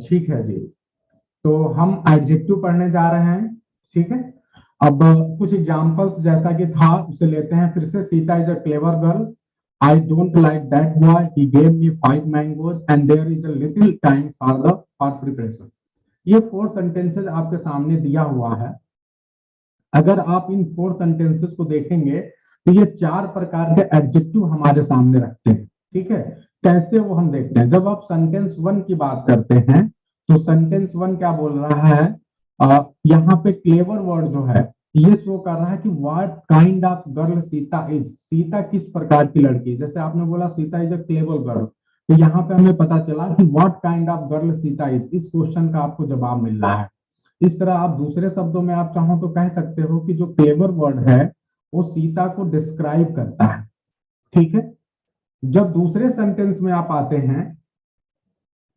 ठीक है जी। तो हम एडजेक्टिव पढ़ने जा रहे हैं। ठीक है। अब कुछ एग्जांपल्स जैसा कि था उसे लेते हैं फिर से। Sita is a clever girl. I don't like that boy, he gave me 5 mangoes and there is a little time for preparation. ये 4 सेंटेंसेस आपके सामने दिया हुआ है। अगर आप इन 4 सेंटेंसेस को देखेंगे तो ये 4 प्रकार के एडजेक्टिव हमारे सामने रखते हैं। ठीक है। कैसे वो हम देखते हैं। जब आप सेंटेंस 1 की बात करते हैं तो सेंटेंस 1 क्या बोल रहा है, यहाँ पे क्लेवर वर्ड जो है ये शो कर रहा है कि what kind of girl Sita is. Sita किस प्रकार की लड़की। जैसे आपने बोला Sita is a clever girl, तो यहाँ पे हमें पता चला कि what kind of girl Sita is. इस क्वेश्चन का आपको जवाब मिल रहा है। इस तरह आप दूसरे शब्दों में आप चाहो तो कह सकते हो कि जो क्लेवर वर्ड है वो सीता को डिस्क्राइब करता है। ठीक है। जब दूसरे सेंटेंस में आप आते हैं,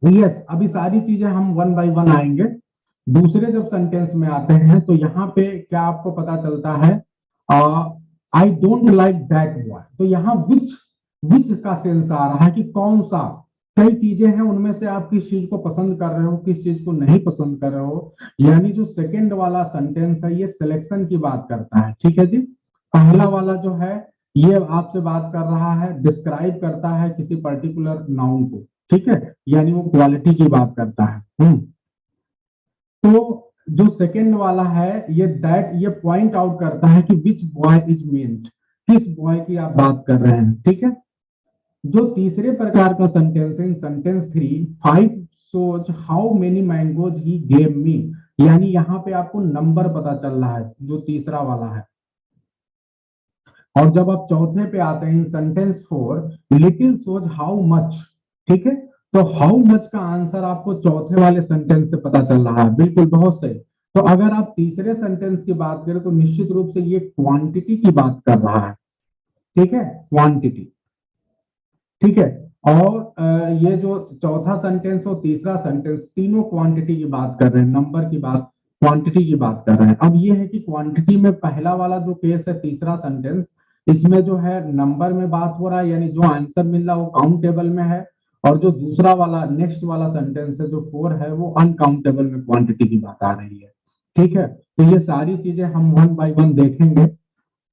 यस अभी सारी चीजें हम 1 बाय 1 आएंगे। दूसरे जब सेंटेंस में आते हैं तो यहाँ पे क्या आपको पता चलता है, आई डोंट लाइक दैट बॉय। तो यहाँ विच का सेंस आ रहा है कि कौन सा। कई चीजें हैं उनमें से आप किस चीज को पसंद कर रहे हो, किस चीज को नहीं पसंद कर रहे हो। यानी जो सेकंड वाला सेंटेंस है ये सिलेक्शन की बात करता है। ठीक है जी। पहला वाला जो है ये आपसे बात कर रहा है, डिस्क्राइब करता है किसी पर्टिकुलर नाउन को। ठीक है। यानी वो क्वालिटी की बात करता है। तो जो सेकंड वाला है ये दैट ये पॉइंट आउट करता है कि विच बॉय इज मीन्ड, किस बॉय की आप बात कर रहे हैं। ठीक है। जो तीसरे प्रकार का सेंटेंस है, इन sentence 3, 5 shows how many mangoes he gave me। यानी यहाँ पे आपको नंबर पता चल रहा है जो तीसरा वाला है। और जब आप चौथे पे आते हैं, in sentence 4, little shows how much। ठीक है। तो हाउ मच का आंसर आपको चौथे वाले सेंटेंस से पता चल रहा है। बिल्कुल बहुत सही। तो अगर आप तीसरे सेंटेंस की बात करें तो निश्चित रूप से ये क्वांटिटी की बात कर रहा है। ठीक है। क्वांटिटी। ठीक है। और ये जो चौथा सेंटेंस और तीसरा सेंटेंस तीनों क्वांटिटी की बात कर रहे हैं, नंबर की बात, क्वांटिटी की बात कर रहे हैं। अब ये है कि क्वांटिटी में पहला वाला जो केस है, तीसरा सेंटेंस, इसमें जो है नंबर में बात हो रहा है, यानी जो आंसर मिल रहा है वो काउंटेबल में है। और जो दूसरा वाला नेक्स्ट वाला सेंटेंस है जो 4 है वो अनकाउंटेबल में क्वांटिटी की बात आ रही है। ठीक है। तो ये सारी चीजें हम 1 बाय 1 देखेंगे।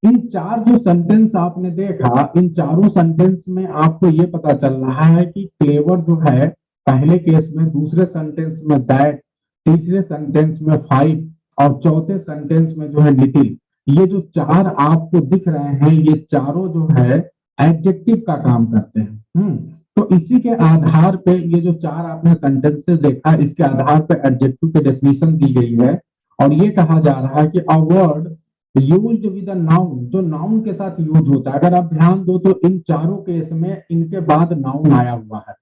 इन 4 जो सेंटेंस आपने देखा, इन चारों सेंटेंस में आपको ये पता चल रहा है कि क्लेवर जो है पहले केस में, दूसरे सेंटेंस में दैट, तीसरे सेंटेंस में 5 और चौथे सेंटेंस में जो है लिटिल। ये जो 4 आपको दिख रहे हैं ये चारों जो है एडजेक्टिव का काम करते हैं। तो इसी के आधार पे ये जो 4 आपने सेंटेंसेस देखा इसके आधार पे एडजेक्टिव की डेफिनेशन दी गई है। और ये कहा जा रहा है कि a word used with a noun, जो नाउन के साथ यूज होता है। अगर आप ध्यान दो तो इन चारों केस में इनके बाद नाउन आया हुआ है।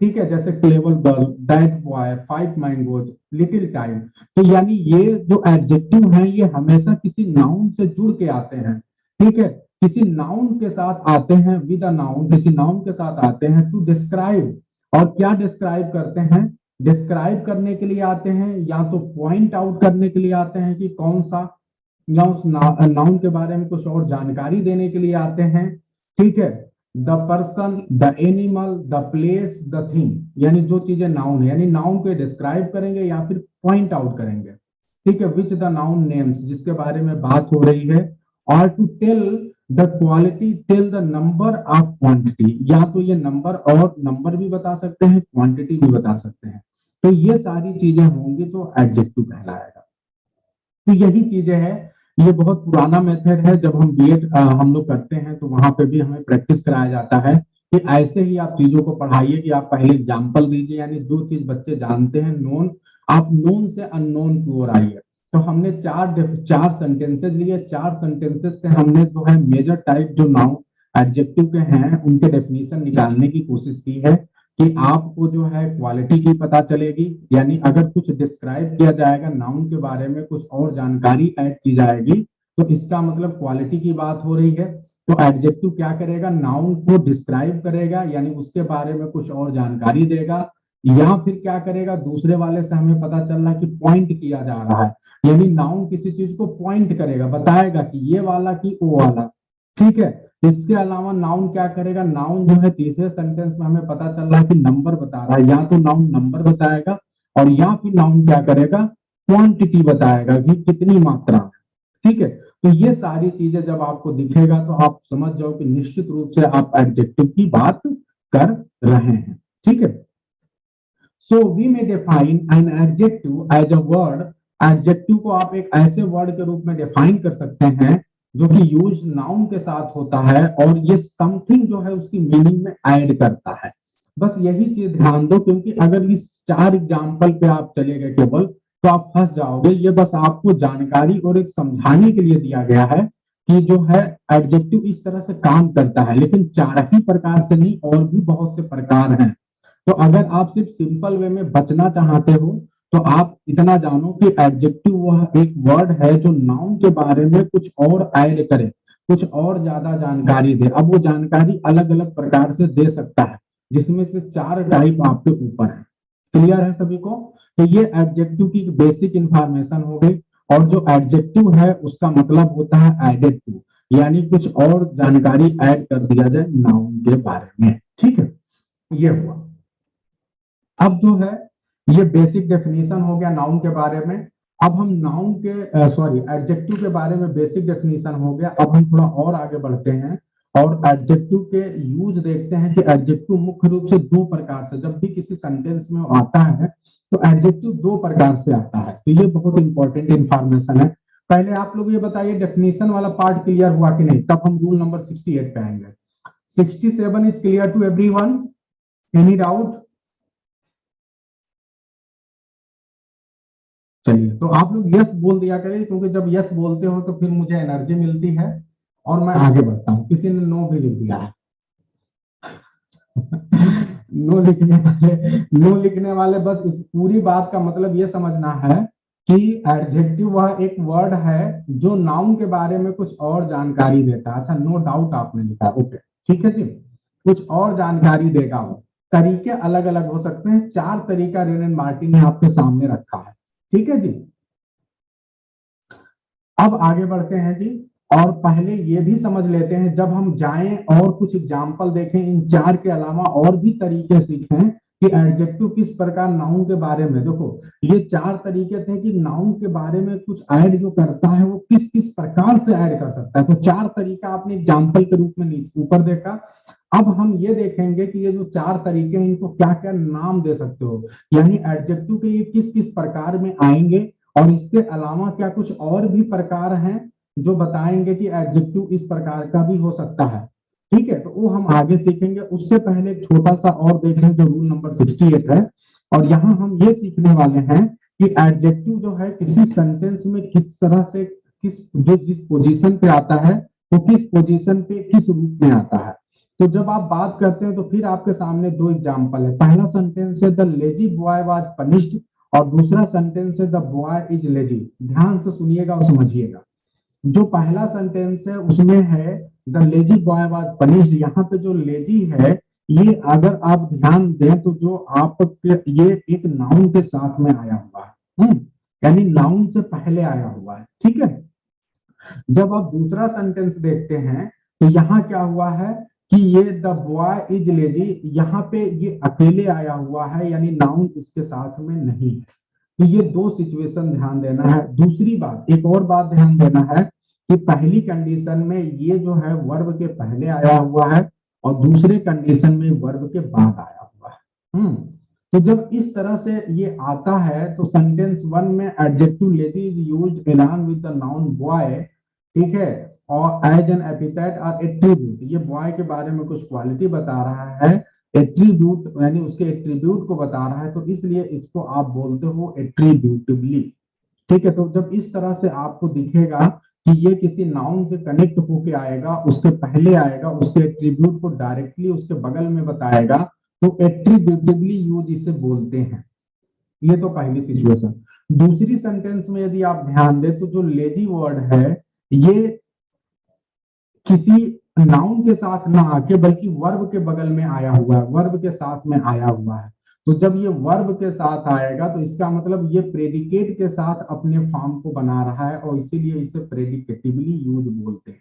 ठीक है। जैसे clever girl, that boy, 5 mangoes, little time. तो यानी ये जो एडजेक्टिव हैं ये हमेशा किसी नाउन से जुड़ के आते हैं। ठीक है। किसी नाउन के साथ आते हैं, विद अ नाउन, किसी नाउन के साथ आते हैं टू डिस्क्राइब। और क्या डिस्क्राइब करते हैं, डिस्क्राइब करने के लिए आते हैं या तो पॉइंट आउट करने के लिए आते हैं कि कौन सा, या उस नाउन के बारे में कुछ और जानकारी देने के लिए आते हैं। ठीक है। The person, the animal, the place, the thing, यानी जो चीजें नाउन है, यानी नाउन को डिस्क्राइब करेंगे या फिर पॉइंट आउट करेंगे। ठीक है। विच द नाउन नेम्स, जिसके बारे में बात हो रही है। और to tell the quality, tell the number of quantity, या तो ये नंबर और नंबर भी बता सकते हैं, क्वांटिटी भी बता सकते हैं। तो ये सारी चीजें होंगी तो एडजेक्टिव कहलाएगा। तो यही चीजें हैं। ये बहुत पुराना मेथड है। जब हम बीएड हम लोग करते हैं तो वहां पे भी हमें प्रैक्टिस कराया जाता है कि ऐसे ही आप चीजों को पढ़ाइए कि आप पहले एग्जाम्पल दीजिए, यानी जो चीज बच्चे जानते हैं नोन, आप नोन से अननोन की ओर आइए। तो हमने चार सेंटेंसेस लिए। 4 सेंटेंसेस से हमने जो है मेजर टाइप जो नाउन एडजेक्टिव के हैं उनके डेफिनेशन निकालने की कोशिश की है कि आपको जो है क्वालिटी की पता चलेगी। यानी अगर कुछ डिस्क्राइब किया जाएगा नाउन के बारे में, कुछ और जानकारी ऐड की जाएगी तो इसका मतलब क्वालिटी की बात हो रही है। तो एडजेक्टिव क्या करेगा, नाउन को डिस्क्राइब करेगा, यानी उसके बारे में कुछ और जानकारी देगा। या फिर क्या करेगा, दूसरे वाले से हमें पता चल रहा है कि पॉइंट किया जा रहा है, यानी नाउन किसी चीज को पॉइंट करेगा, बताएगा कि ये वाला कि वो वाला। ठीक है। इसके अलावा नाउन क्या करेगा, नाउन जो है तीसरे सेंटेंस में हमें पता चल रहा है कि नंबर बता रहा है, या तो नाउन नंबर बताएगा और या फिर नाउन क्या करेगा, क्वांटिटी बताएगा कि कितनी मात्रा में। ठीक है, तो ये सारी चीजें जब आपको दिखेगा तो आप समझ जाओ कि निश्चित रूप से आप एडजेक्टिव की बात कर रहे हैं। ठीक है, सो वी में define an adjective as a word. Adjective को आप एक ऐसे वर्ड के रूप में डिफाइन कर सकते हैं जो कि यूज नाउन के साथ होता है और ये समथिंग जो है उसकी मीनिंग में ऐड करता है। बस यही चीज ध्यान दो, क्योंकि अगर इस 4 एग्जाम्पल पे आप चले गए केवल तो आप फंस जाओगे। ये बस आपको जानकारी और एक समझाने के लिए दिया गया है कि जो है एडजेक्टिव इस तरह से काम करता है, लेकिन 4 ही प्रकार से नहीं, और भी बहुत से प्रकार हैं। तो अगर आप सिर्फ सिंपल वे में बचना चाहते हो तो आप इतना जानो कि एडजेक्टिव वह एक वर्ड है जो नाउन के बारे में कुछ और ऐड करे, कुछ और ज्यादा जानकारी दे। अब वो जानकारी अलग अलग प्रकार से दे सकता है, जिसमें से 4 टाइप आपके ऊपर है। क्लियर है सभी को? तो ये एडजेक्टिव की बेसिक इंफॉर्मेशन हो गई। और जो एडजेक्टिव है उसका मतलब होता है एडेड टू, यानी कुछ और जानकारी ऐड कर दिया जाए नाउन के बारे में। ठीक है, ये हुआ। अब जो है ये बेसिक डेफिनेशन हो गया नाउन के बारे में। अब हम नाउन के सॉरी एडजेक्टिव के बारे में बेसिक डेफिनेशन हो गया। अब हम थोड़ा और आगे बढ़ते हैं और एडजेक्टिव के यूज देखते हैं कि एडजेक्टिव मुख्य रूप से 2 प्रकार से, जब भी किसी सेंटेंस में आता है तो एडजेक्टिव 2 प्रकार से आता है। तो ये बहुत इंपॉर्टेंट इंफॉर्मेशन है। पहले आप लोग ये बताइए डेफिनेशन वाला पार्ट क्लियर हुआ कि नहीं, तब हम रूल नंबर 68 पे आएंगे। 67 is clear to everyone? Any doubt? चलिए, तो आप लोग यस बोल दिया करें, क्योंकि जब यस बोलते हो तो फिर मुझे एनर्जी मिलती है और मैं आगे बढ़ता हूं। किसी ने नो भी लिख दिया है। नो लिखने वाले बस इस पूरी बात का मतलब ये समझना है कि एडजेक्टिव वह एक वर्ड है जो नाउन के बारे में कुछ और जानकारी देता है। अच्छा, नो डाउट आपने लिखा, ओके ठीक है जी, कुछ और जानकारी देगा वो। तरीके अलग अलग हो सकते हैं, 4 तरीका रेन मार्टिन ने आपके सामने रखा है। ठीक है जी, अब आगे बढ़ते हैं जी। और पहले ये भी समझ लेते हैं, जब हम जाएं और कुछ एग्जाम्पल देखें, इन 4 के अलावा और भी तरीके सीखें कि एडजेक्टिव किस प्रकार नाउन के बारे में। देखो, ये 4 तरीके थे कि नाउन के बारे में कुछ ऐड जो करता है वो किस किस प्रकार से ऐड कर सकता है। तो 4 तरीका आपने एग्जाम्पल के रूप में ऊपर देखा। अब हम ये देखेंगे कि ये जो 4 तरीके हैं इनको क्या क्या नाम दे सकते हो, यानी एडजेक्टिव के ये किस किस प्रकार में आएंगे, और इसके अलावा क्या कुछ और भी प्रकार हैं जो बताएंगे कि एडजेक्टिव इस प्रकार का भी हो सकता है। ठीक है, तो वो हम आगे सीखेंगे। उससे पहले एक छोटा सा और देखें जो रूल नंबर 68 है, और यहाँ हम ये सीखने वाले हैं कि एडजेक्टिव जो है किसी सेंटेंस में किस तरह से, किस जो जिस पोजीशन पे आता है वो किस पोजीशन पे किस रूप में आता है। तो जब आप बात करते हैं तो फिर आपके सामने 2 एग्जाम्पल है। पहला सेंटेंस है the lazy boy was punished, और दूसरा सेंटेंस है द बॉय इज लेजी। ध्यान से सुनिएगा और समझिएगा। जो पहला सेंटेंस है उसमें है the lazy boy was punished. यहाँ पे जो लेजी है ये अगर आप ध्यान दें तो जो आपके ये एक नाउन के साथ में आया हुआ है, यानी नाउन से पहले आया हुआ है। ठीक है, जब आप दूसरा सेंटेंस देखते हैं तो यहाँ क्या हुआ है कि ये द बॉय इज लेजी, यहाँ पे ये अकेले आया हुआ है, यानी नाउन इसके साथ में नहीं है। तो ये 2 सिचुएशन ध्यान देना है। दूसरी बात, एक और बात ध्यान देना है कि पहली कंडीशन में ये जो है वर्ब के पहले आया हुआ है और दूसरे कंडीशन में वर्ब के बाद आया हुआ है। तो जब इस तरह से ये आता है तो सेंटेंस 1 में adjective lazy is used along with the noun boy, ठीक है, और एज एन एपिथेट और एट्रीब्यूट। ये बॉय के बारे में कुछ क्वालिटी बता रहा है, एट्रीब्यूट यानी उसके एट्रीब्यूट को बता रहा है, तो इसलिए इसको आप बोलते हो एट्रीब्यूटिवली। ठीक है, तो जब इस तरह से आपको दिखेगा कि ये किसी नाउन से कनेक्ट होके आएगा, उसके पहले आएगा, उसके एट्रीब्यूट को डायरेक्टली उसके बगल में बताएगा, तो एट्रीब्यूटिवली यूज इसे बोलते हैं। ये तो पहली सिचुएशन। दूसरी सेंटेंस में यदि आप ध्यान दें तो जो लेजी वर्ड है ये किसी नाउन के साथ ना आके बल्कि वर्ब के बगल में आया हुआ है, वर्ब के साथ में आया हुआ है। तो जब ये वर्ब के साथ आएगा तो इसका मतलब ये प्रेडिकेट के साथ अपने फॉर्म को बना रहा है, और इसीलिए इसे प्रेडिकेटिवली यूज बोलते हैं।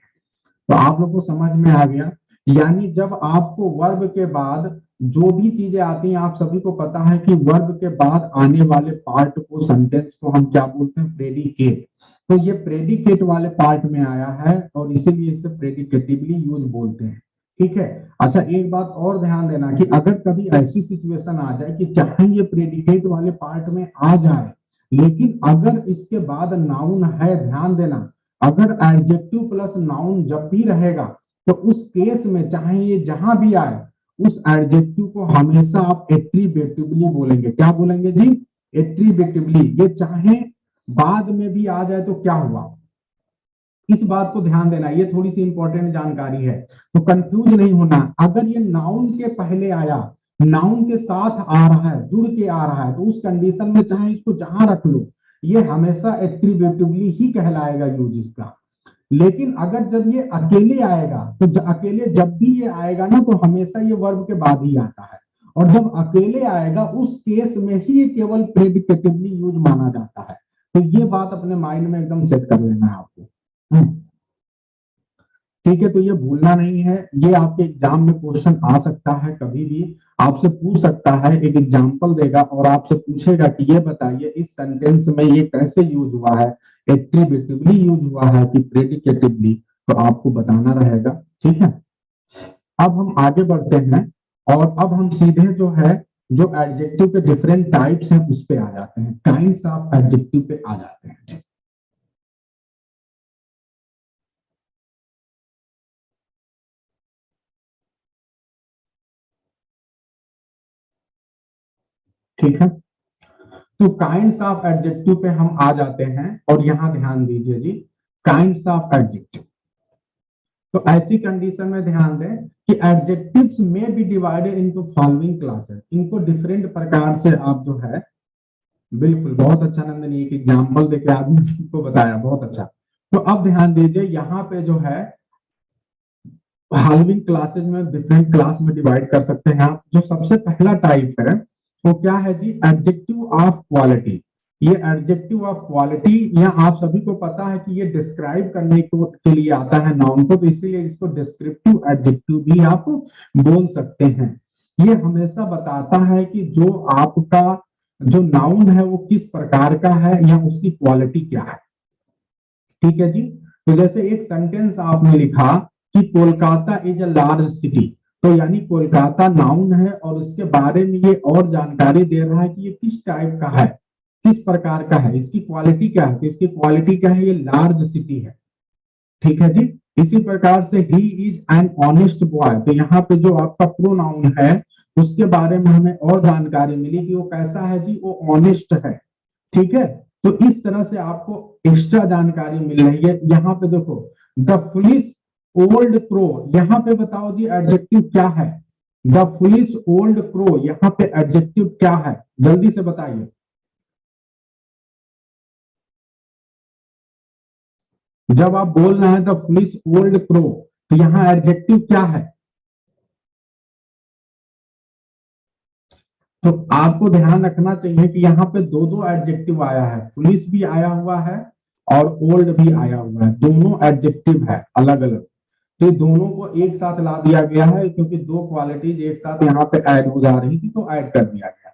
तो आप लोग को समझ में आ गया। यानी जब आपको वर्ब के बाद जो भी चीजें आती हैं, आप सभी को पता है कि वर्ब के बाद आने वाले पार्ट को, सेंटेंस को हम क्या बोलते हैं, प्रेडिकेट। तो ये प्रेडिकेट वाले पार्ट में आया है और इसीलिए इसे प्रेडिकेटिवली यूज बोलते हैं। ठीक है। अच्छा, एक बात और ध्यान देना कि अगर कभी ऐसी सिचुएशन आ जाए कि चाहे ये प्रेडिकेट वाले पार्ट में आ जाए, लेकिन अगर इसके बाद नाउन है, ध्यान देना, अगर एडजेक्टिव प्लस नाउन जब भी रहेगा तो उस केस में चाहे ये जहां भी आए, उस एडजेक्टिव को हमेशा आप एट्रीब्यूटिवली बोलेंगे। क्या बोलेंगे जी? एट्रीब्यूटिवली। ये चाहे बाद में भी आ जाए तो क्या हुआ, इस बात को ध्यान देना, ये थोड़ी सी इंपॉर्टेंट जानकारी है, तो कंफ्यूज नहीं होना। अगर ये नाउन के पहले आया, नाउन के साथ आ रहा है, जुड़ के आ रहा है, तो उस कंडीशन में चाहे इसको जहां रख लो, ये हमेशा एट्रीब्यूटिवली ही कहलाएगा यूज इसका। लेकिन अगर जब ये अकेले आएगा, तो अकेले जब भी ये आएगा ना, तो हमेशा ये वर्ब के बाद ही आता है, और जब अकेले आएगा उस केस में ही ये केवल प्रेडिकेटिवली यूज माना जाता है। तो ये बात अपने माइंड में एकदम सेट कर लेना है आपको। ठीक है, तो ये भूलना नहीं है। ये आपके एग्जाम में क्वेश्चन आ सकता है, कभी भी आपसे पूछ सकता है, एक एग्जांपल देगा और आपसे पूछेगा कि ये बताइए इस सेंटेंस में ये कैसे यूज हुआ है, एट्रीब्यूटिवली यूज हुआ है कि प्रेडिकेटिवली, तो आपको बताना रहेगा। ठीक है, अब हम आगे बढ़ते हैं और अब हम सीधे जो है, जो एडजेक्टिव के डिफरेंट टाइप्स हैं उस पे आ जाते हैं, काइंड्स ऑफ एडजेक्टिव पे आ जाते हैं। ठीक है, तो काइंड्स ऑफ एडजेक्टिव पे हम आ जाते हैं और यहां ध्यान दीजिए जी, काइंड्स ऑफ एडजेक्टिव। तो ऐसी कंडीशन में ध्यान दें कि एडजेक्टिव्स में be divided into following classes. इनको डिफरेंट प्रकार से आप जो है, बिल्कुल बहुत अच्छा नंदनी, एक एग्जांपल देके आपने को बताया, बहुत अच्छा। तो अब ध्यान दीजिए, यहाँ पे जो है फॉलोइंग क्लासेस में डिफरेंट क्लास में डिवाइड कर सकते हैं आप। जो सबसे पहला टाइप है वो क्या है जी? Adjective of quality. ये एडजेक्टिव ऑफ क्वालिटी, या आप सभी को पता है कि ये डिस्क्राइब करने के लिए आता है नाउन को, तो इसीलिए इसको डिस्क्रिप्टिव एडजेक्टिव भी आप बोल सकते हैं। ये हमेशा बताता है कि जो आपका जो नाउन है वो किस प्रकार का है या उसकी क्वालिटी क्या है। ठीक है जी। तो जैसे एक सेंटेंस आपने लिखा कि Kolkata is a large city, तो यानी कोलकाता नाउन है और उसके बारे में ये और जानकारी दे रहा है कि ये किस टाइप का है, किस प्रकार का है, इसकी क्वालिटी क्या है। तो इसकी क्वालिटी क्या है? ये लार्ज सिटी है। ठीक है जी। इसी प्रकार से he is an honest boy, तो यहाँ पे जो आपका प्रोनाउन है उसके बारे में हमें और जानकारी मिली कि वो कैसा है जी? वो ऑनेस्ट है। ठीक है, तो इस तरह से आपको एक्स्ट्रा जानकारी मिल रही है। यहाँ पे देखो, द फुलिश ओल्ड क्रो, यहाँ पे बताओ जी एडजेक्टिव क्या है? द फुलिश ओल्ड क्रो, यहाँ पे एडजेक्टिव क्या है? जल्दी से बताइए। जब आप बोल रहे हैं द फुलिश ओल्ड क्रो, तो यहाँ एडजेक्टिव क्या है? तो आपको ध्यान रखना चाहिए कि यहाँ पे दो दो एडजेक्टिव आया है, फुलिश भी आया हुआ है और ओल्ड भी आया हुआ है, दोनों एडजेक्टिव है अलग अलग। तो दोनों को एक साथ ला दिया गया है क्योंकि दो क्वालिटीज एक साथ यहाँ पे ऐड हो जा रही थी, तो ऐड कर दिया गया।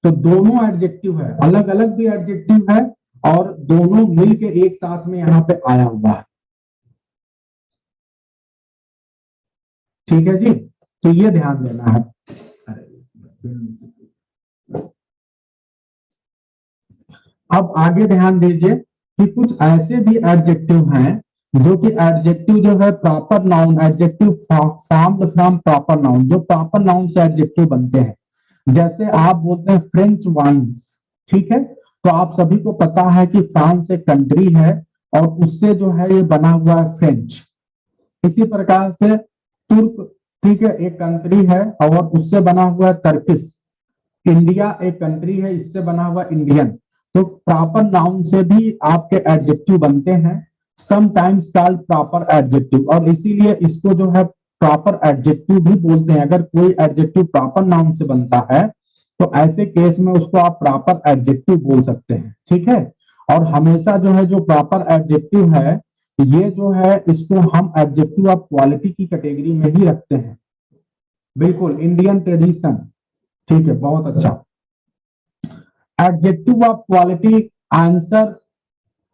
तो दोनों एडजेक्टिव है, अलग अलग भी एडजेक्टिव है और दोनों मिलके एक साथ में यहाँ पे आया हुआ है। ठीक है जी, तो ये ध्यान देना है। अब आगे ध्यान दीजिए कि कुछ ऐसे भी एडजेक्टिव हैं जो कि एडजेक्टिव जो है proper noun, adjective formed from proper noun, जो प्रॉपर नाउन से एडजेक्टिव बनते हैं। जैसे आप बोलते हैं फ्रेंच वाइन्स। ठीक है, तो आप सभी को पता है कि फ्रांस एक कंट्री है और उससे जो है ये बना हुआ है फ्रेंच। इसी प्रकार से तुर्क, ठीक है, एक कंट्री है और उससे बना हुआ है टर्किश। इंडिया एक कंट्री है, इससे बना हुआ इंडियन। तो प्रॉपर नाउन से भी आपके एडजेक्टिव बनते हैं, समटाइम्स कॉल्ड प्रॉपर एडजेक्टिव, और इसीलिए इसको जो है प्रॉपर एडजेक्टिव भी बोलते हैं। अगर कोई एडजेक्टिव प्रॉपर नाउन से बनता है तो ऐसे केस में उसको आप प्रॉपर एडजेक्टिव बोल सकते हैं। ठीक है, और हमेशा जो है जो प्रॉपर एडजेक्टिव है ये जो है इसको हम एडजेक्टिव ऑफ क्वालिटी की कैटेगरी में ही रखते हैं। बिल्कुल, इंडियन ट्रेडिशन। ठीक है, बहुत अच्छा। एडजेक्टिव ऑफ क्वालिटी आंसर,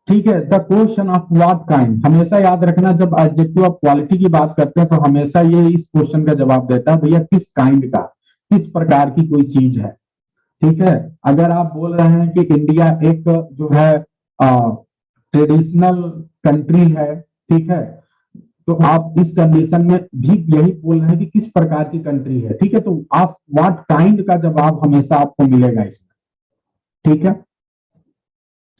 ठीक है, the question of what kind. हमेशा याद रखना, जब एडजेक्टिव ऑफ क्वालिटी की बात करते हैं तो हमेशा ये इस क्वेश्चन का जवाब देता है, भैया किस काइंड का, किस प्रकार की कोई चीज है। ठीक है, अगर आप बोल रहे हैं कि इंडिया एक जो है ट्रेडिशनल कंट्री है, ठीक है, तो आप इस कंडीशन में भी यही बोल रहे हैं कि किस प्रकार की कंट्री है। ठीक है, तो आप व्हाट काइंड का जवाब हमेशा आपको मिलेगा इसमें। ठीक है,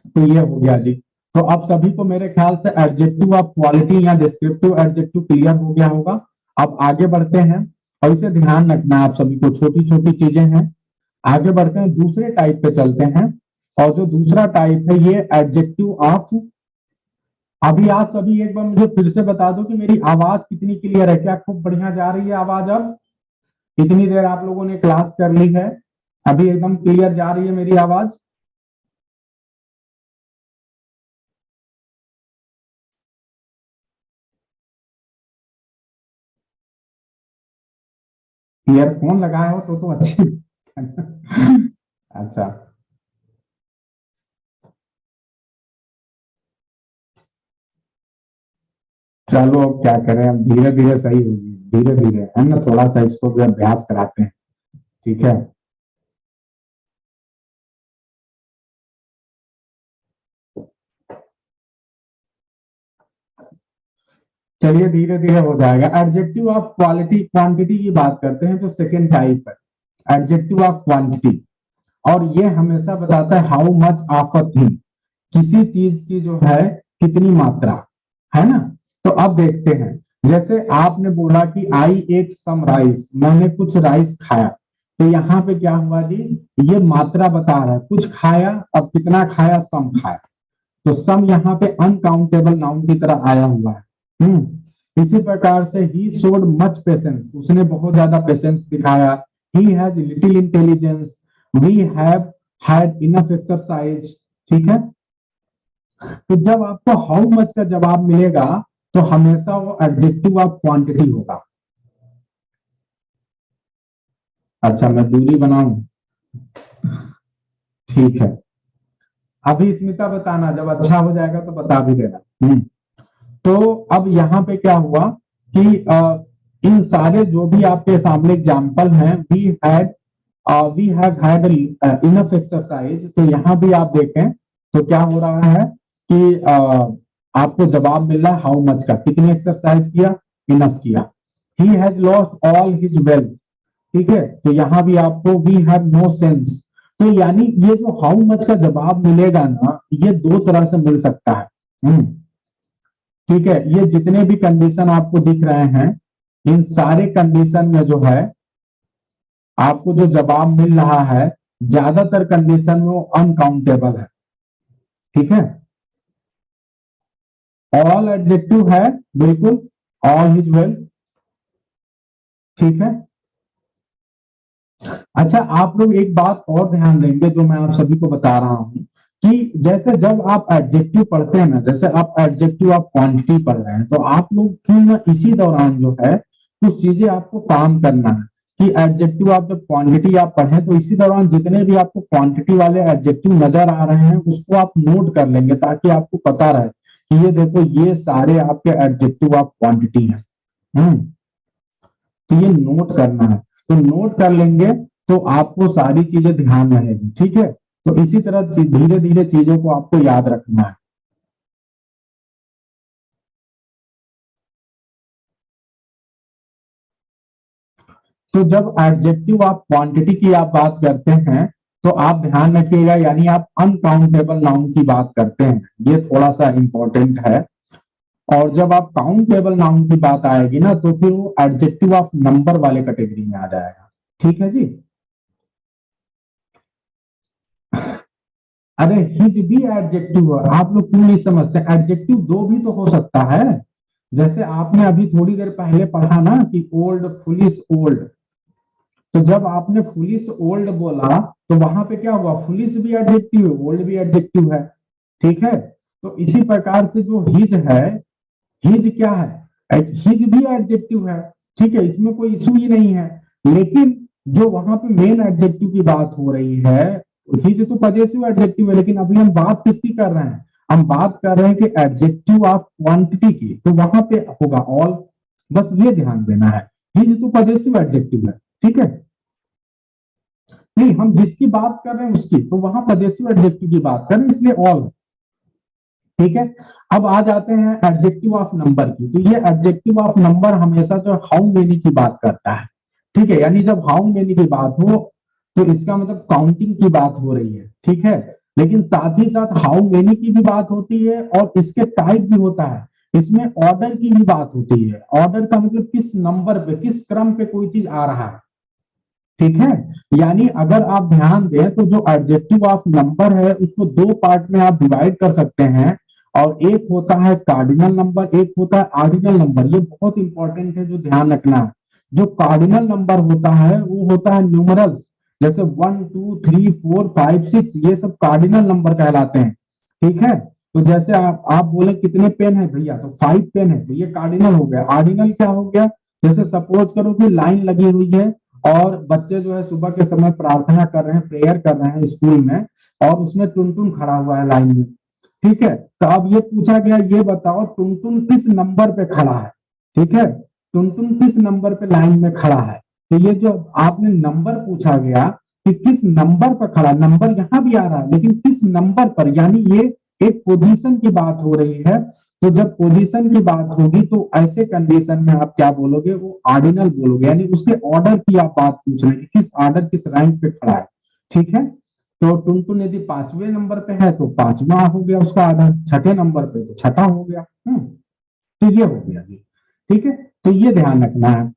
तो ये हो गया जी। तो अब सभी को मेरे ख्याल से एडजेक्टिव ऑफ क्वालिटी या डिस्क्रिप्टिव एडजेक्टिव क्लियर हो गया होगा। अब आगे बढ़ते हैं, और इसे ध्यान रखना आप सभी को, छोटी छोटी चीजें हैं। आगे बढ़ते हैं, दूसरे टाइप पे चलते हैं। और जो दूसरा टाइप है ये एडजेक्टिव ऑफ, अभी आप सभी एक बार मुझे फिर से बता दो कि मेरी आवाज कितनी क्लियर है, क्या खूब बढ़िया जा रही है आवाज? अब इतनी देर आप लोगों ने क्लास कर ली है, अभी एकदम क्लियर जा रही है मेरी आवाज? ईयरफोन लगाए हो तो अच्छी अच्छा, चलो अब क्या करें, अब धीरे धीरे सही होगी, धीरे धीरे है ना, थोड़ा सा इसको भी अभ्यास कराते हैं। ठीक है, चलिए धीरे धीरे हो जाएगा। एडजेक्टिव ऑफ क्वालिटी क्वांटिटी की बात करते हैं, जो सेकेंड टाइप है एडजेक्टिव ऑफ क्वांटिटी। और ये हमेशा बताता है how much of a thing, किसी चीज की जो है कितनी मात्रा है ना। तो अब देखते हैं, जैसे आपने बोला कि आई एट सम राइस, मैंने कुछ राइस खाया, तो यहाँ पे क्या हुआ जी, ये मात्रा बता रहा है, कुछ खाया, अब कितना खाया, सम खाया। तो सम यहाँ पे अनकाउंटेबल नाउन की तरह आया हुआ है। इसी प्रकार से ही शोड मच पेशेंस, उसने बहुत ज्यादा पेशेंस दिखाया। He has little intelligence, we have had enough exercise. ठीक है, तो जब आपको हाउ मच का जवाब मिलेगा तो हमेशा वो एडजेक्टिव ऑफ क्वांटिटी होगा। अच्छा, मैं दूरी बनाऊं? ठीक है, अभी स्मिता बताना, जब अच्छा हो जाएगा तो बता भी देना। तो अब यहाँ पे क्या हुआ कि इन सारे जो भी आपके सामने एग्जाम्पल हैं, we have had enough exercise, तो यहाँ भी आप देखें तो क्या हो रहा है कि आपको जवाब मिल रहा है हाउ मच का, कितनी एक्सरसाइज किया, इनफ किया। He has lost all his wealth, ठीक है, तो यहाँ भी आपको वी हैव नो सेंस। तो यानी ये जो हाउ मच का जवाब मिलेगा ना, ये दो तरह से मिल सकता है। ठीक है, ये जितने भी कंडीशन आपको दिख रहे हैं, इन सारे कंडीशन में जो है आपको जो जवाब मिल रहा है, ज्यादातर कंडीशन में वो अनकाउंटेबल है। ठीक है, ऑल एडजेक्टिव है, बिल्कुल, ऑल इज वेल। ठीक है, अच्छा आप लोग एक बात और ध्यान देंगे जो मैं आप सभी को बता रहा हूं, कि जैसे जब आप एडजेक्टिव पढ़ते हैं ना, जैसे आप एडजेक्टिव ऑफ क्वांटिटी पढ़ रहे हैं, तो आप लोग की ना इसी दौरान जो है कुछ चीजें आपको काम करना है। कि एडजेक्टिव आप जब क्वांटिटी आप पढ़ें तो इसी दौरान जितने भी आपको क्वांटिटी वाले एडजेक्टिव नजर आ रहे हैं उसको आप नोट कर लेंगे, ताकि आपको पता रहे कि ये देखो ये सारे आपके एडजेक्टिव ऑफ क्वांटिटी हैं। तो ये नोट करना है, तो नोट कर लेंगे तो आपको सारी चीजें ध्यान रहेगी। ठीक है, तो इसी तरह धीरे धीरे चीजों को आपको याद रखना है। तो जब एडजेक्टिव ऑफ क्वांटिटी की आप बात करते हैं तो आप ध्यान रखिएगा, यानी आप अनकाउंटेबल नाउन की बात करते हैं, ये थोड़ा सा इंपॉर्टेंट है। और जब आप काउंटेबल नाउन की बात आएगी ना, तो फिर वो एडजेक्टिव ऑफ नंबर वाले कैटेगरी में आ जाएगा। ठीक है जी, अरे हिज भी एडजेक्टिव है, आप लोग क्यों नहीं समझते? एडजेक्टिव दो भी तो हो सकता है। जैसे आपने अभी थोड़ी देर पहले पढ़ा ना कि ओल्ड, फुलिश, ओल्ड, तो जब आपने फुलिश ओल्ड बोला तो वहां पे क्या हुआ, फुलिश भी एडजेक्टिव है, ओल्ड भी एडजेक्टिव है। ठीक है, तो इसी प्रकार से जो हिज है हिज क्या है, हिज भी एडजेक्टिव है, ठीक है, इसमें कोई इशू ही नहीं है। लेकिन जो वहां पे मेन एडजेक्टिव की बात हो रही है, हिज तो पजेसिव एडजेक्टिव है, लेकिन अभी हम बात किसकी कर रहे हैं, हम बात कर रहे हैं कि एडजेक्टिव ऑफ क्वांटिटी की, तो वहां पे होगा ऑल, बस ये ध्यान देना है। हिज तो पजेसिव एडजेक्टिव है, ठीक है, नहीं हम जिसकी बात कर रहे हैं उसकी, तो वहां पजेसिव एडजेक्टिव की बात कर रहे हैं, इसलिए ऑल, ठीक है। अब आ जाते हैं एडजेक्टिव ऑफ नंबर की, तो ये एडजेक्टिव ऑफ नंबर हमेशा जो हाउ मेनी की बात करता है, ठीक है, यानी जब हाउ मेनी की बात हो तो इसका मतलब काउंटिंग की बात हो रही है, ठीक है। लेकिन साथ ही साथ हाउ मेनी की भी बात होती है और इसके टाइप भी होता है, इसमें ऑर्डर की भी बात होती है। ऑर्डर का मतलब किस नंबर पे, किस क्रम पे कोई चीज आ रहा है, ठीक है। यानी अगर आप ध्यान दें तो जो एडजेक्टिव ऑफ नंबर है उसको दो पार्ट में आप डिवाइड कर सकते हैं, और एक होता है कार्डिनल नंबर, एक होता है ऑर्डिनल नंबर। ये बहुत इंपॉर्टेंट है, जो ध्यान रखना है। जो कार्डिनल नंबर होता है वो होता है न्यूमरल्स, जैसे 1 2 3 4 5 6, ये सब कार्डिनल नंबर कहलाते हैं, ठीक है। तो जैसे आप बोले कितने पेन है भैया, तो 5 पेन है, तो ये कार्डिनल हो गया। ऑर्डिनल क्या हो गया, जैसे सपोज करो कि लाइन लगी हुई है और बच्चे जो है सुबह के समय प्रार्थना कर रहे हैं, प्रेयर कर रहे हैं स्कूल में, और उसमें टुनटुन खड़ा हुआ है लाइन में, ठीक है। तो अब ये पूछा गया, ये बताओ टुनटुन किस नंबर पे खड़ा है, ठीक है, टुनटुन किस नंबर पे लाइन में खड़ा है। तो ये जो आपने नंबर पूछा गया कि किस नंबर पर खड़ा, नंबर यहाँ भी आ रहा है लेकिन किस नंबर पर, यानी ये एक पोजीशन की बात हो रही है। तो जब पोजीशन की बात होगी तो ऐसे कंडीशन में आप क्या बोलोगे, वो ऑर्डिनल बोलोगे, यानी उसके ऑर्डर की आप बात पूछ रहे हैं, किस ऑर्डर किस रैंक पे खड़ा है, ठीक है। तो टुनटुन यदि 5वें नंबर पे है तो 5वां हो गया उसका ऑर्डर, छठे नंबर पे तो छठा हो गया। तो ये हो गया जी, ठीक है। तो ये ध्यान रखना है।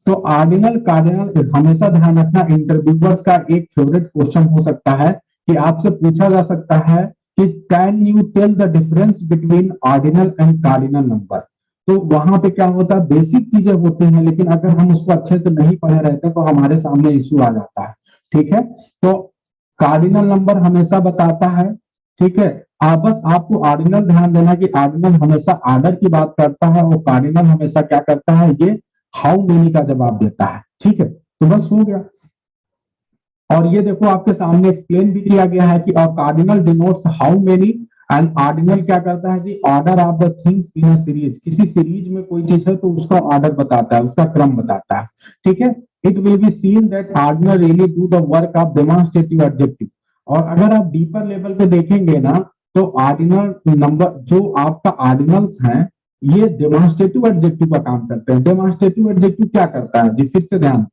तो ऑर्डिनल कार्डिनल हमेशा ध्यान रखना। इंटरव्यूअर्स का एक फेवरेट क्वेश्चन हो सकता है कि आपसे पूछा जा सकता है कि can you tell the difference between ordinal and cardinal number. तो वहां पे क्या होता है, बेसिक चीजें होती हैं, लेकिन अगर हम उसको अच्छे से नहीं पढ़े रहते तो हमारे सामने इश्यू आ जाता है, ठीक है। तो कार्डिनल नंबर हमेशा बताता है, ठीक है। आप बस आपको ऑर्डिनल ध्यान देना कि ऑर्डिनल हमेशा ऑर्डर की बात करता है और कार्डिनल हमेशा क्या करता है, ये हाउ मेनी का जवाब देता है, ठीक है। तो बस हो गया। और ये देखो आपके सामने एक्सप्लेन भी किया गया है कि cardinal denotes how many, and ordinal क्या करता है जी, order of the things in a series. किसी सीरीज में कोई चीज है तो उसका ऑर्डर बताता है, उसका क्रम बताता है, ठीक है। It will be seen that ordinal really do the work of demonstrative adjective. और अगर आप डीपर लेवल पे देखेंगे ना, तो ऑर्डिनल नंबर जो आपका ऑर्डिनल्स हैं, ये डेमोन्स्ट्रेटिव एडजेक्टिव का काम करते हैं। डेमोन्स्ट्रेटिव एडजेक्टिव क्या करता है जी, फिर से ध्यान,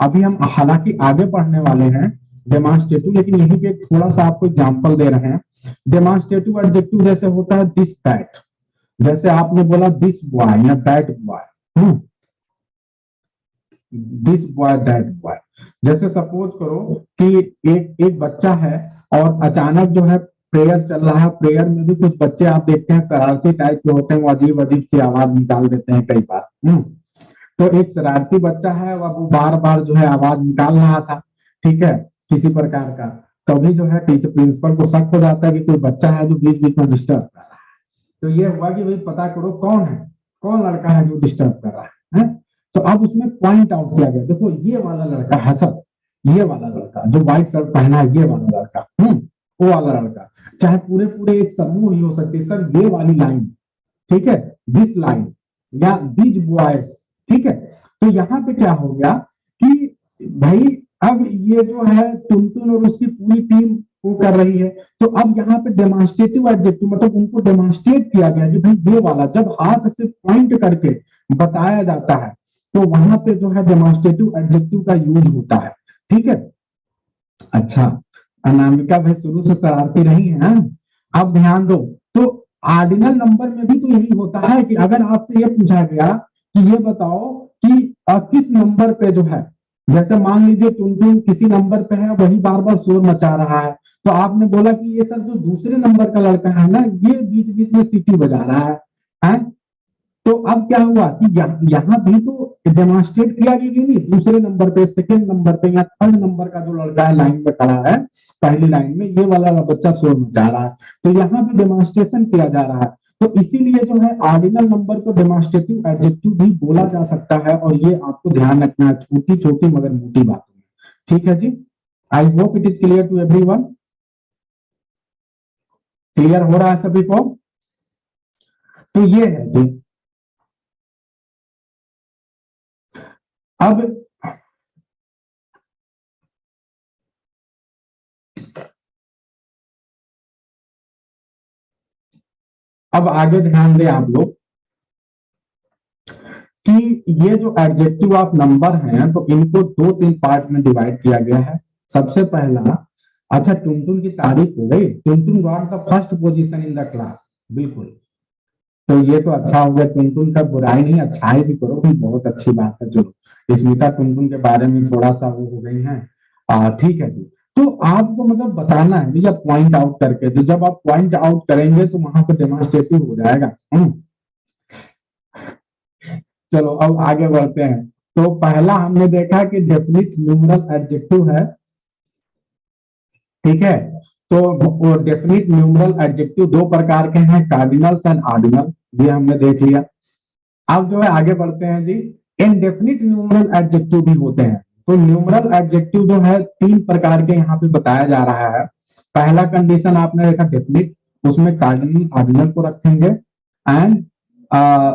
अभी हम हालांकि आगे पढ़ने वाले हैं डेमोन्स्ट्रेटिव, लेकिन यहीं पे थोड़ा सा आपको एग्जांपल दे रहे हैं। डेमोन्स्ट्रेटिव एडजेक्टिव जैसे होता है दिस दैट, जैसे आपने बोला दिस बॉय या that boy, this boy that boy. जैसे सपोज करो कि एक एक बच्चा है और अचानक जो है प्रेयर चल रहा है, प्रेयर में भी कुछ बच्चे आप देखते हैं शरारती टाइप के होते हैं, वो अजीब अजीब सी आवाज निकाल देते हैं कई बार। तो एक शरारती बच्चा है, वह वो बार बार जो है आवाज निकाल रहा था, ठीक है, किसी प्रकार का। तभी जो है टीचर प्रिंसिपल को शक हो जाता है कि कोई बच्चा है जो बीच बीच में डिस्टर्ब कर रहा है। तो ये हुआ कि भाई पता करो कौन है, कौन लड़का है जो डिस्टर्ब कर रहा है? तो अब उसमें पॉइंट आउट किया गया, देखो ये वाला लड़का है सर, ये वाला लड़का जो व्हाइट शर्ट पहना है, ये वाला लड़का, वो वाला लड़का। चाहे पूरे पूरे एक समूह ही हो सकते, सर ये वाली लाइन, ठीक है, दिस लाइन या दिस बॉयज, ठीक है। तो यहाँ पे क्या हो गया कि भाई अब ये जो है टुनटुन और उसकी पूरी टीम वो कर रही है, तो अब यहाँ पे डेमोन्स्ट्रेटिव एडजेक्टिव मतलब उनको डेमोन्स्ट्रेट किया गया कि भाई ये वाला, जब हाथ से पॉइंट करके बताया जाता है तो वहां पे जो है डेमोन्स्ट्रेटिव एडजेक्टिव का यूज होता है, ठीक है। अच्छा, अनामिका भाई शुरू से शरारती रही है, अब ध्यान दो। तो ऑर्डिनल नंबर में भी तो यही होता है कि अगर आपसे ये पूछा गया कि ये बताओ कि किस नंबर पे जो है, जैसे मान लीजिए टुनटुन किसी नंबर पे है, वही बार बार शोर मचा रहा है, तो आपने बोला कि ये सर जो दूसरे नंबर का लड़का है ना, ये बीच बीच में सीटी बजा रहा है? तो अब क्या हुआ कि यहाँ भी तो डेमोन्स्ट्रेट किया गया कि नहीं, दूसरे नंबर पे, सेकंड नंबर पे या थर्ड नंबर का जो लड़का है लाइन में खड़ा है, पहली लाइन में ये वाला बच्चा शोर मचा रहा है, तो यहाँ भी डेमोन्स्ट्रेशन किया जा रहा है। तो इसीलिए जो है ऑर्डिनल नंबर को डेमोन्स्ट्रेटिव एडजेक्टिव भी बोला जा सकता है, और ये आपको ध्यान रखना है, छोटी छोटी मगर मोटी बातों में। ठीक है जी, I hope it is clear to everyone. Clear हो रहा है सभी को? तो ये है जी। अब आगे ध्यान दें आप लोग कि ये जो एडजेक्टिव ऑफ नंबर हैं, तो इनको दो तीन पार्ट में डिवाइड किया गया है। सबसे पहला, अच्छा टुनटुन की तारीफ हो गई, Tuntun got the first position in the class, बिल्कुल। तो ये तो अच्छा हो गया, टुनटुन का बुराई नहीं अच्छाई भी करो भी, बहुत अच्छी बात है। चलो स्मिता टुनटुन के बारे में थोड़ा सा वो हो गई है, ठीक है जी। तो आपको मतलब बताना है भैया पॉइंट आउट करके, तो जब आप पॉइंट आउट करेंगे तो वहां पर डेमोन्स्ट्रेटिव हो जाएगा। चलो अब आगे बढ़ते हैं। तो पहला हमने देखा कि डेफिनिट न्यूमरल एडजेक्टिव है, ठीक है। तो वो डेफिनिट न्यूमरल एडजेक्टिव दो प्रकार के हैं, कार्डिनल्स एंड ऑर्डिनल, ये हमने देख लिया। अब जो है आगे बढ़ते हैं जी। इनडेफिनिट न्यूमरल एडजेक्टिव भी होते हैं। तो न्यूमरल एडजेक्टिव जो है तीन प्रकार के यहाँ पे बताया जा रहा है। पहला कंडीशन आपने देखा डेफिनिट, उसमें कार्डिनल ऑर्डिनल को रखेंगे। एंड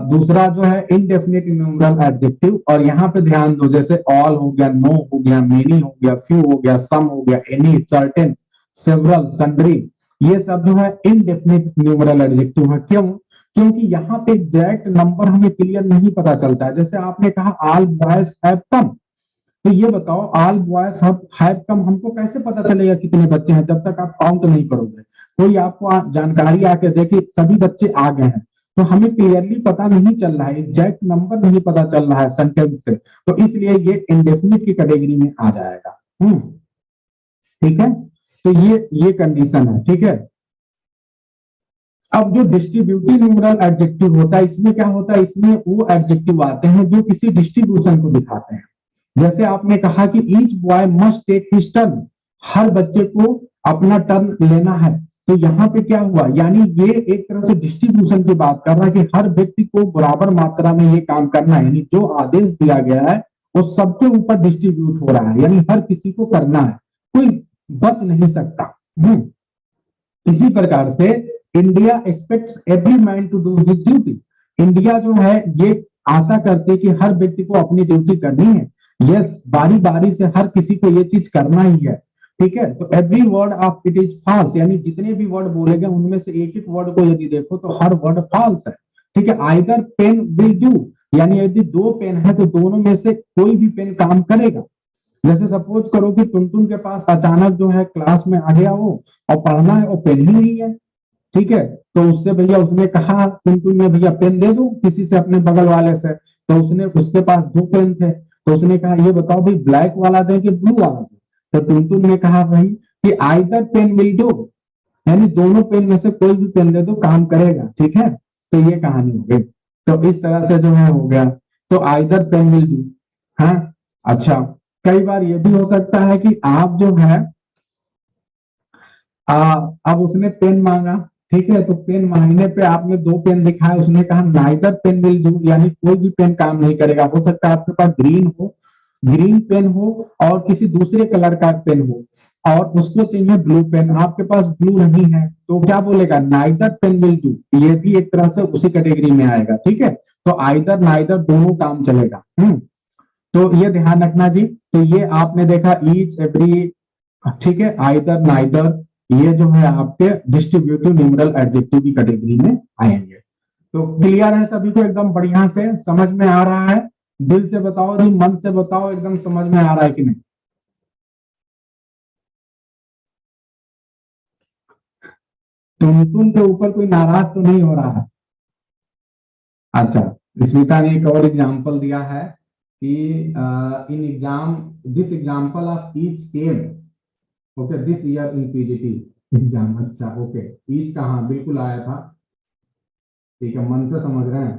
दूसरा जो है इनडेफिनिट न्यूमरल एडजेक्टिव, और यहाँ पे ध्यान दो, जैसे ऑल हो गया, नो हो गया, मेनी हो गया, फ्यू हो गया, सम हो गया, एनी, सर्टेन, सेवरल, सन्ड्री, ये सब जो है इनडेफिनिट न्यूमरल एडजेक्टिव है। क्यों? क्योंकि यहाँ पे एग्जैक्ट नंबर हमें क्लियर नहीं पता चलता है। जैसे आपने कहा ऑल बॉयज हैव कम, तो ये बताओ ऑल बॉयज हैव कम हमको कैसे पता चलेगा कितने बच्चे हैं, जब तक आप काउंट नहीं करोगे। कोई आपको जानकारी आके देखे सभी बच्चे आ गए हैं, तो हमें क्लियरली पता नहीं चल रहा है, एग्जैक्ट नंबर नहीं पता चल रहा है सेंटेंस से, तो इसलिए ये इंडेफिनिट की कैटेगरी में आ जाएगा। ठीक है, तो ये कंडीशन है, ठीक है। अब जो डिस्ट्रीब्यूटिव न्यूमरल एडजेक्टिव होता है, इसमें क्या होता है, इसमें वो एडजेक्टिव आते हैं जो किसी डिस्ट्रीब्यूशन को दिखाते हैं। जैसे आपने कहा कि each boy must take his turn, हर बच्चे को अपना टर्न लेना है। तो यहाँ पे क्या हुआ, यानी ये एक तरह से डिस्ट्रीब्यूशन की बात कर रहा है कि हर व्यक्ति को बराबर मात्रा में ये काम करना है, यानी जो आदेश दिया गया है वो सबके ऊपर डिस्ट्रीब्यूट हो रहा है, यानी हर किसी को करना है, कोई बच नहीं सकता। इसी प्रकार से India expects every man to do his duty, India जो है ये आशा करती है कि हर व्यक्ति को अपनी ड्यूटी करनी है। यस, बारी बारी से हर किसी को ये चीज करना ही है, ठीक है। तो every word of it is false, यानी जितने भी वर्ड बोले गए उनमें से एक एक वर्ड को यदि देखो तो हर वर्ड फॉल्स है, ठीक है। आइदर पेन विल डू, यानी यदि दो पेन है तो दोनों में से कोई भी पेन काम करेगा। जैसे सपोज करो कि टुनटुन के पास अचानक जो है क्लास में आ गया वो, और पढ़ना है और पेन ही नहीं है, ठीक है। तो उससे भैया उसने कहा टुनटुन ने, भैया पेन दे दो किसी से अपने बगल वाले से, तो उसने, उसके पास दो पेन थे, तो उसने कहा ये बताओ भाई ब्लैक वाला दे कि ब्लू वाला दे। तो टुनटुन ने कहा भाई कि आइदर पेन विल डू, यानी दोनों पेन में से कोई भी पेन दे दो काम करेगा, ठीक है। तो ये कहानी हो गई। तो इस तरह से जो है हो गया, तो आइदर पेन विल डू। हाँ, अच्छा, कई बार ये भी हो सकता है कि आप जो है अब उसने पेन मांगा, ठीक है, तो पेन मांगने पे आपने दो पेन दिखाया, उसने कहा नाइदर पेन विल डू, यानी कोई भी पेन काम नहीं करेगा। हो सकता है आपके पास ग्रीन हो, ग्रीन पेन हो और किसी दूसरे कलर का पेन हो, और उसको चाहिए ब्लू पेन, आपके पास ब्लू नहीं है, तो क्या बोलेगा, नाइदर पेन विल डू। ये भी एक तरह से उसी कैटेगरी में आएगा, ठीक है। तो आइदर नाइदर दोनों काम चलेगा। तो ये ध्यान रखना जी। तो ये आपने देखा ईच एवरी, ठीक है, आइदर नाइदर, ये जो है आपके डिस्ट्रीब्यूटिव न्यूमरल एडजेक्टिव की कैटेगरी में आएंगे। तो क्लियर है सभी को, एकदम बढ़िया से समझ में आ रहा है? दिल से बताओ जी, मन से बताओ, एकदम समझ में आ रहा है कि नहीं? टुनटुन के ऊपर कोई नाराज तो नहीं हो रहा है? अच्छा, स्मिता ने एक और एग्जाम्पल दिया है कि in exam, this example of each came, okay, this year in PGT exam. अच्छा, ओके, ईच का हाँ बिल्कुल आया था, ठीक है, मन से समझ रहे हैं।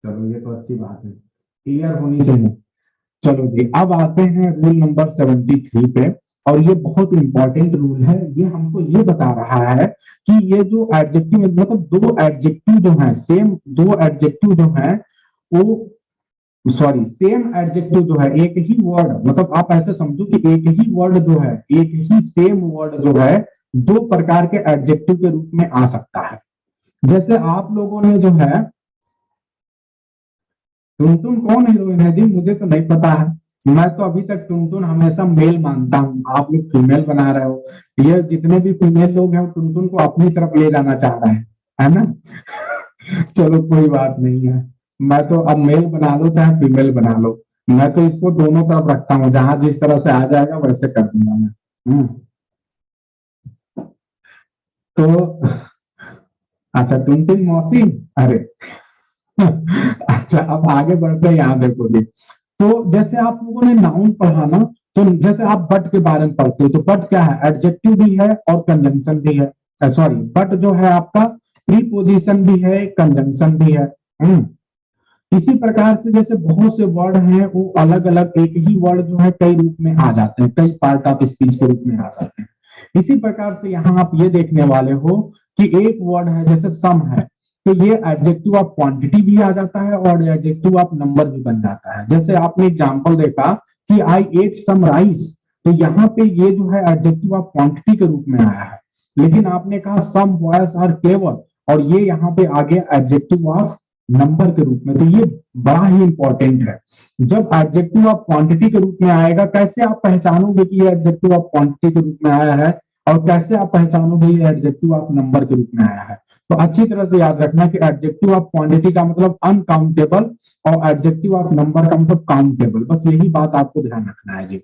चलो ये तो अच्छी बात है, क्लियर होनी चाहिए। चलो जी, अब आते हैं रूल नंबर 73 पे। और ये बहुत इंपॉर्टेंट रूल है। ये हमको ये बता रहा है कि ये जो एडजेक्टिव मतलब दो एडजेक्टिव जो है सेम, दो एडजेक्टिव जो है वो सॉरी सेम एडजेक्टिव जो है एक ही वर्ड, मतलब आप ऐसे समझो कि एक ही वर्ड जो है, एक ही सेम वर्ड जो है दो प्रकार के एडजेक्टिव के रूप में आ सकता है। जैसे आप लोगों ने जो है, टुनटुन कौन हीरोइन है जी? मुझे तो नहीं पता है। मैं तो अभी तक टुनटुन हमेशा मेल मानता हूँ, आप लोग फीमेल बना रहे हो। ये जितने भी फीमेल लोग हैं टुनटुन को अपनी तरफ ले जाना चाह रहे हैं, है ना? चलो कोई बात नहीं है, मैं तो अब मेल बना लो चाहे फीमेल बना लो, मैं तो इसको दोनों तरफ रखता हूँ, जहां जिस तरह से आ जाएगा वैसे कर दूंगा मैं। तो अच्छा टुनटुन मौसी, अरे अच्छा अब आगे बढ़ते हैं, यहाँ देखो जी। तो जैसे आप लोगों ने नाउन पढ़ा ना, तो जैसे आप बट के बारे में पढ़ते हो तो बट क्या है? एडजेक्टिव भी है और कंजंक्शन भी है। सॉरी, बट जो है आपका प्रीपोजिशन भी है, कंजंक्शन भी है। इसी प्रकार से जैसे बहुत से वर्ड हैं वो अलग अलग, एक ही वर्ड जो है कई रूप में आ जाते हैं, कई पार्ट ऑफ स्पीच के रूप में आ जाते हैं। इसी प्रकार से यहाँ आप ये देखने वाले हो कि एक वर्ड है जैसे सम है, तो ये एडजेक्टिव ऑफ क्वांटिटी भी आ जाता है और एडजेक्टिव ऑफ नंबर भी बन जाता है। जैसे आपने एग्जांपल देखा कि आई एट सम राइस, तो यहाँ पे ये जो है एडजेक्टिव ऑफ क्वांटिटी के रूप में आया है। लेकिन आपने कहा सम बॉयज आर क्लेवर, और ये यहाँ पे आ गया एडजेक्टिव ऑफ नंबर के रूप में। तो ये बड़ा ही इंपॉर्टेंट है। जब एडजेक्टिव ऑफ क्वांटिटी के रूप में आएगा, कैसे आप पहचानोगे कि ये एडजेक्टिव ऑफ क्वांटिटी के रूप में आया है, और कैसे आप पहचानोगे ये एडजेक्टिव ऑफ नंबर के रूप में आया है? तो अच्छी तरह से याद रखना कि एडजेक्टिव ऑफ क्वांटिटी का मतलब अनकाउंटेबल और एडजेक्टिव ऑफ नंबर का मतलब काउंटेबल, बस यही बात आपको ध्यान रखना है जी।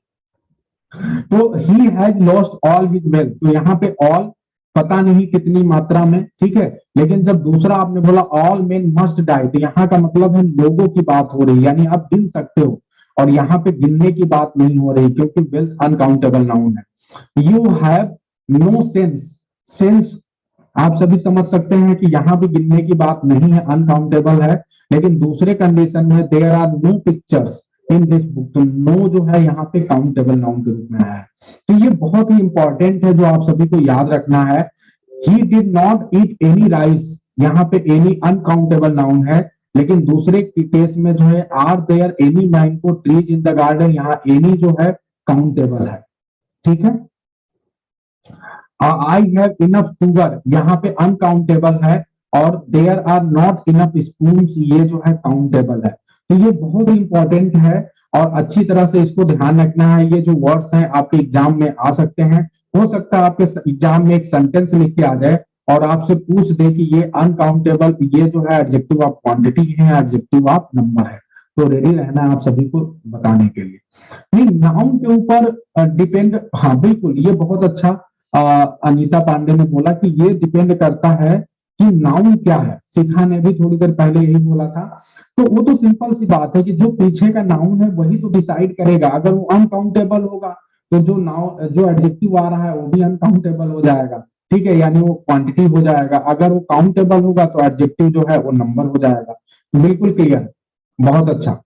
तो he has lost all his wealth, तो यहाँ पे ऑल पता नहीं कितनी मात्रा में, ठीक है। लेकिन जब दूसरा आपने बोला ऑल मेन मस्ट डाई, तो यहाँ का मतलब है लोगों की बात हो रही है, यानी आप गिन सकते हो, और यहाँ पे गिनने की बात नहीं हो रही क्योंकि वेल्थ अनकाउंटेबल नाउन है। You have no sense, sense आप सभी समझ सकते हैं कि यहाँ भी गिनने की बात नहीं है, अनकाउंटेबल है। लेकिन दूसरे कंडीशन में there are no pictures in this book, तो नो जो है यहाँ पे काउंटेबल नाउन के रूप में आया है। तो ये बहुत ही इंपॉर्टेंट है जो आप सभी को याद रखना है। He did not eat any rice, यहाँ पे एनी अनकाउंटेबल नाउन है। लेकिन दूसरे केस में जो है are there any mango trees in the garden, यहाँ एनी जो है काउंटेबल है, ठीक है। आई हैव इनफ शुगर, यहाँ पे अनकाउंटेबल है, और there are not enough spoon, ये जो है काउंटेबल है। तो ये बहुत ही इंपॉर्टेंट है और अच्छी तरह से इसको ध्यान रखना है। ये जो वर्ड्स हैं आपके एग्जाम में आ सकते हैं। हो सकता है आपके एग्जाम में एक सेंटेंस लिख के आ जाए और आपसे पूछ दे कि ये अनकाउंटेबल, ये जो है एडजेक्टिव ऑफ क्वांटिटी है, एडजेक्टिव ऑफ नंबर है। तो रेडी रहना है आप सभी को बताने के लिए। नहीं, नाउन के ऊपर डिपेंड, हाँ बिल्कुल, ये बहुत अच्छा अनीता पांडे ने बोला कि ये डिपेंड करता है कि नाउन क्या है। शिखा ने भी थोड़ी देर पहले यही बोला था। तो वो तो सिंपल सी बात है कि जो पीछे का नाउन है वही तो डिसाइड करेगा। अगर वो अनकाउंटेबल होगा तो जो नाउन, जो एडजेक्टिव आ रहा है वो भी अनकाउंटेबल हो जाएगा, ठीक है, यानी वो क्वांटिटी हो जाएगा। अगर वो काउंटेबल होगा तो एडजेक्टिव जो है वो नंबर हो जाएगा। तो बिल्कुल क्लियर, बहुत अच्छा।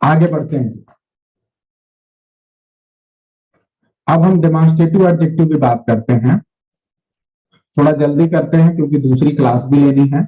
आगे बढ़ते हैं। अब हम डेमोन्स्ट्रेटिव एडजेक्टिव की बात करते हैं। थोड़ा जल्दी करते हैं क्योंकि दूसरी क्लास भी लेनी है।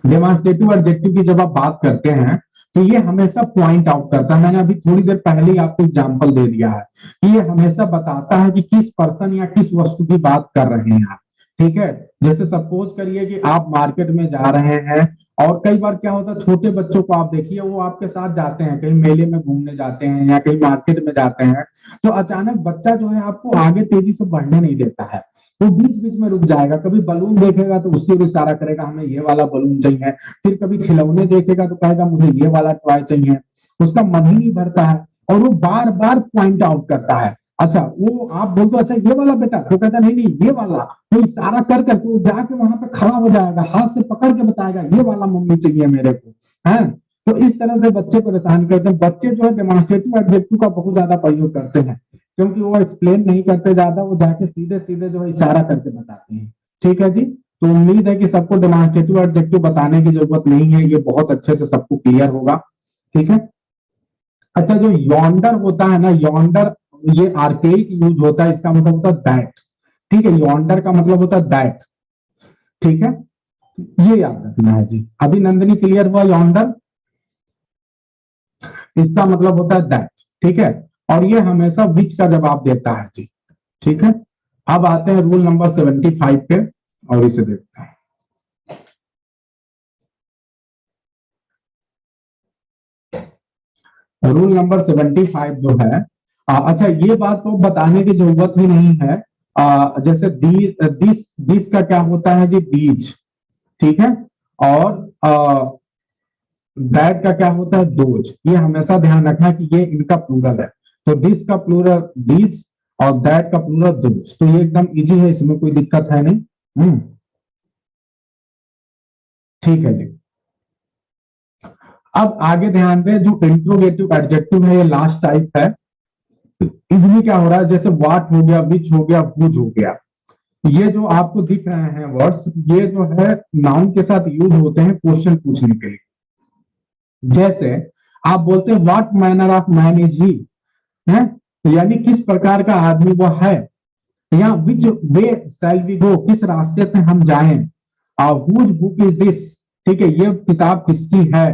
डेमोन्स्ट्रेटिव एडजेक्टिव की जब आप बात करते हैं तो ये हमेशा पॉइंट आउट करता है। मैंने अभी थोड़ी देर पहले ही आपको एग्जांपल दे दिया है कि ये हमेशा बताता है कि किस पर्सन या किस वस्तु की बात कर रहे हैं आप, ठीक है। जैसे सपोज करिए कि आप मार्केट में जा रहे हैं, और कई बार क्या होता है छोटे बच्चों को आप देखिए, वो आपके साथ जाते हैं, कहीं मेले में घूमने जाते हैं या कहीं मार्केट में जाते हैं, तो अचानक बच्चा जो है आपको आगे तेजी से बढ़ने नहीं देता है, वो बीच बीच में रुक जाएगा। कभी बलून देखेगा तो उसकी ओर इशारा करेगा हमें ये वाला बलून चाहिए, फिर कभी खिलौने देखेगा तो कहेगा मुझे ये वाला टॉय चाहिए। उसका मन ही नहीं भरता है और वो बार बार पॉइंट आउट करता है। अच्छा, वो आप बोल दो अच्छा ये वाला बेटा, तो कहता नहीं नहीं ये वाला, तो इशारा कर करके वो जाके वहां पे खड़ा हो जाएगा, हाथ से पकड़ के बताएगा ये वाला मम्मी चाहिए मेरे को, है। तो इस तरह से बच्चे परेशान करते हैं। बच्चे जो है डेमोन्स्ट्रेटिव एडजेक्टिव का बहुत ज्यादा प्रयोग करते हैं क्योंकि वो एक्सप्लेन नहीं करते ज्यादा, वो जाके सीधे सीधे जो है इशारा करके बताते हैं, ठीक है जी। तो उम्मीद है कि सबको डेमोन्स्ट्रेटिव एडजेक्टिव बताने की जरूरत नहीं है, ये बहुत अच्छे से सबको क्लियर होगा, ठीक है। अच्छा, जो यॉन्डर होता है ना, यॉन्डर ये आर्केइक यूज होता है, इसका मतलब होता है दैट। ठीक है, यॉन्डर का मतलब होता है दैट। ठीक है, ये याद रखना है जी। अभी नंदिनी क्लियर हुआ? यॉन्डर इसका मतलब होता है दैट। ठीक है, और ये हमेशा विच का जवाब देता है जी। ठीक है, अब आते हैं रूल नंबर 75 पे और इसे देखते हैं। रूल नंबर 75 जो है, अच्छा ये बात तो बताने की जरूरत ही नहीं है। जैसे दिस का क्या होता है जी? दीज। ठीक है, और दैट का क्या होता है? दोज। ये हमेशा ध्यान रखना कि ये इनका प्लूरल है। तो दिस का प्लूरल दीज और दैट का प्लूरल दोज। तो ये एकदम इजी है, इसमें कोई दिक्कत है नहीं। ठीक है जी। अब आगे ध्यान दें, जो इंट्रोगेटिव एडजेक्टिव है ये लास्ट टाइप है। इसमें क्या हो रहा है? जैसे व्हाट हो गया, विच हो गया, हुज हो गया, ये जो आपको दिख रहे हैं वर्ड्स, ये जो है नाउन के साथ यूज होते हैं क्वेश्चन पूछने के लिए। जैसे आप बोलते हैं what manner of man is he, है, तो यानी किस प्रकार का आदमी वो है। या विच वे शैल वी गो, किस रास्ते से हम जाएं। हुज बुक इज दिस, ठीक है, ये किताब किसकी है।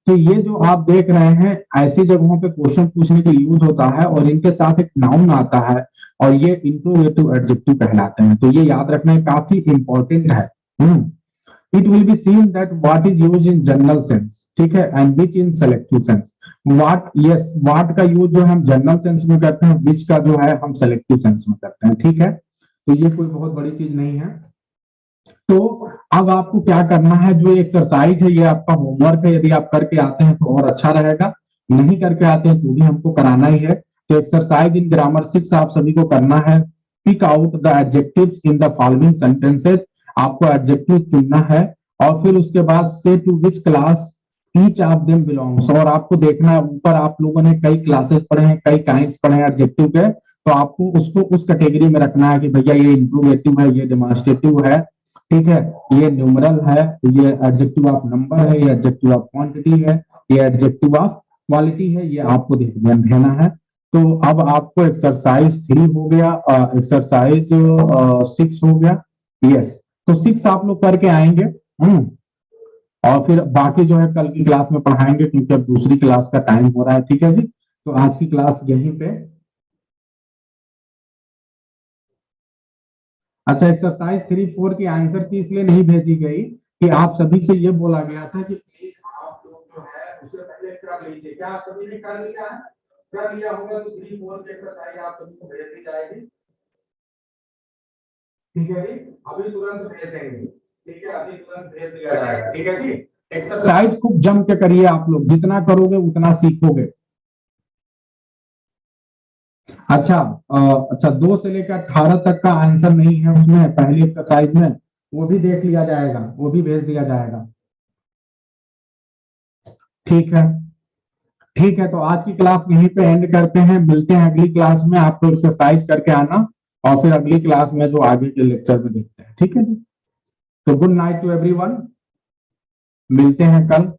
तो ये जो आप देख रहे हैं ऐसी जगहों पे क्वेश्चन पूछने के लिए यूज होता है, और इनके साथ एक नाउन आता है और ये इंट्रोगेटिव एडजेक्टिव कहलाते हैं। तो ये याद रखना काफी इंपॉर्टेंट है। It will be seen that what is use in general sense, ठीक है, and which in selective sense. What, yes, what का यूज जो है हम जनरल सेंस में करते हैं, विच का जो है हम सेलेक्टिव सेंस में करते हैं। ठीक है, तो ये कोई बहुत बड़ी चीज नहीं है। तो अब आपको क्या करना है, जो एक्सरसाइज है ये आपका होमवर्क है। यदि आप करके आते हैं तो और अच्छा रहेगा, नहीं करके आते हैं तो भी हमको कराना ही है। तो एक्सरसाइज इन ग्रामर 6 आप सभी को करना है। Pick out the adjectives in the following sentences. आपको एडजेक्टिव चुनना है और फिर उसके बाद से to which class each of them belongs. और आपको देखना है, ऊपर आप लोगों ने कई क्लासेस पढ़े हैं, कई काइंड्स पढ़े हैं एडजेक्टिव के, तो आपको उसको उस कैटेगरी में रखना है कि भैया ये इंट्रोगेटिव है, ये डेमोन्स्ट्रेटिव है, ठीक है, ये न्यूमरल है, ये एडजेक्टिव ऑफ नंबर है, ये एडजेक्टिव ऑफ क्वांटिटी है, ये एडजेक्टिव ऑफ क्वालिटी है। ये आपको ध्यान देना है। तो अब आपको एक्सरसाइज 3 हो गया, एक्सरसाइज 6 हो गया। यस, तो 6 आप लोग करके आएंगे। और फिर बाकी जो है कल की क्लास में पढ़ाएंगे, क्योंकि अब दूसरी क्लास का टाइम हो रहा है। ठीक है जी, तो आज की क्लास यहीं पे। अच्छा, एक्सरसाइज 3-4 की आंसर की इसलिए नहीं भेजी गई कि आप सभी से ये बोला गया था कि प्लीज आप लोग जो है उसे पहले कर लीजिए। क्या आप सभी ने कर लिया है? कर लिया होगा तो 3-4 की एक्सरसाइज आप सभी को भेज दी जाएगी। ठीक है जी, अभी तुरंत भेज देंगे। ठीक है, अभी तुरंत भेज दिया जाएगा। ठीक है जी, एक्सरसाइज खूब जम के करिए। आप लोग जितना करोगे उतना सीखोगे। अच्छा, अच्छा, 2 से लेकर 18 तक का आंसर नहीं है उसमें पहली एक्सरसाइज में, वो भी देख लिया जाएगा, वो भी भेज दिया जाएगा। ठीक है, ठीक है, तो आज की क्लास यहीं पे एंड करते हैं। मिलते हैं अगली क्लास में। आपको एक्सरसाइज करके आना और फिर अगली क्लास में जो आगे के लेक्चर में देखते हैं। ठीक है जी, तो गुड नाइट टू एवरीवन, मिलते हैं कल।